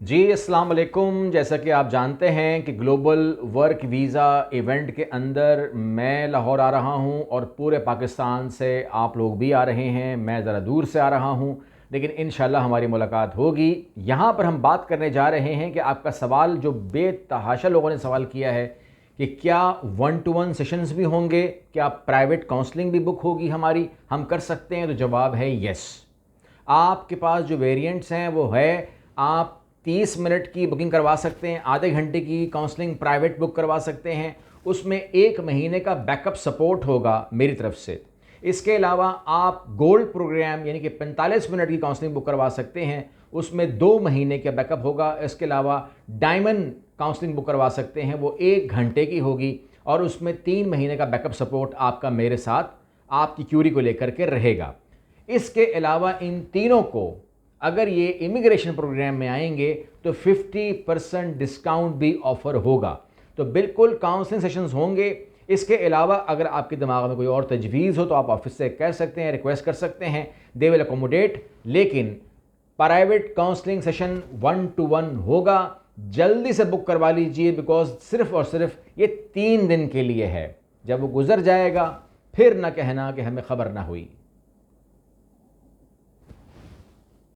जी अस्सलाम वालेकुम। जैसा कि आप जानते हैं कि ग्लोबल वर्क वीज़ा इवेंट के अंदर मैं लाहौर आ रहा हूं और पूरे पाकिस्तान से आप लोग भी आ रहे हैं। मैं ज़रा दूर से आ रहा हूं, लेकिन इंशाल्लाह हमारी मुलाकात होगी। यहाँ पर हम बात करने जा रहे हैं कि आपका सवाल जो बेतहाशा लोगों ने सवाल किया है कि क्या 1-to-1 सेशंस भी होंगे, क्या प्राइवेट काउंसलिंग भी बुक होगी हमारी, हम कर सकते हैं? तो जवाब है यस। आपके पास जो वेरिएंट्स हैं वो है, आप 30 मिनट की बुकिंग करवा सकते हैं, आधे घंटे की काउंसलिंग प्राइवेट बुक करवा सकते हैं, उसमें 1 महीने का बैकअप सपोर्ट होगा मेरी तरफ से। इसके अलावा आप गोल्ड प्रोग्राम यानी कि 45 मिनट की काउंसलिंग बुक करवा सकते हैं, उसमें 2 महीने का बैकअप होगा। इसके अलावा डायमंड काउंसलिंग बुक करवा सकते हैं, वो 1 घंटे की होगी और उसमें 3 महीने का बैकअप सपोर्ट आपका मेरे साथ आपकी क्यूरी को लेकर के रहेगा। इसके अलावा इन तीनों को अगर ये इमिग्रेशन प्रोग्राम में आएंगे तो 50% डिस्काउंट भी ऑफर होगा। तो बिल्कुल काउंसलिंग सेशंस होंगे। इसके अलावा अगर आपके दिमाग में कोई और तजवीज़ हो तो आप ऑफिस से कह सकते हैं, रिक्वेस्ट कर सकते हैं, दे विल अकोमोडेट। लेकिन प्राइवेट काउंसलिंग सेशन 1-to-1 होगा। जल्दी से बुक करवा लीजिए, बिकॉज सिर्फ और सिर्फ ये 3 दिन के लिए है। जब वो गुजर जाएगा फिर ना कहना कि हमें खबर ना हुई।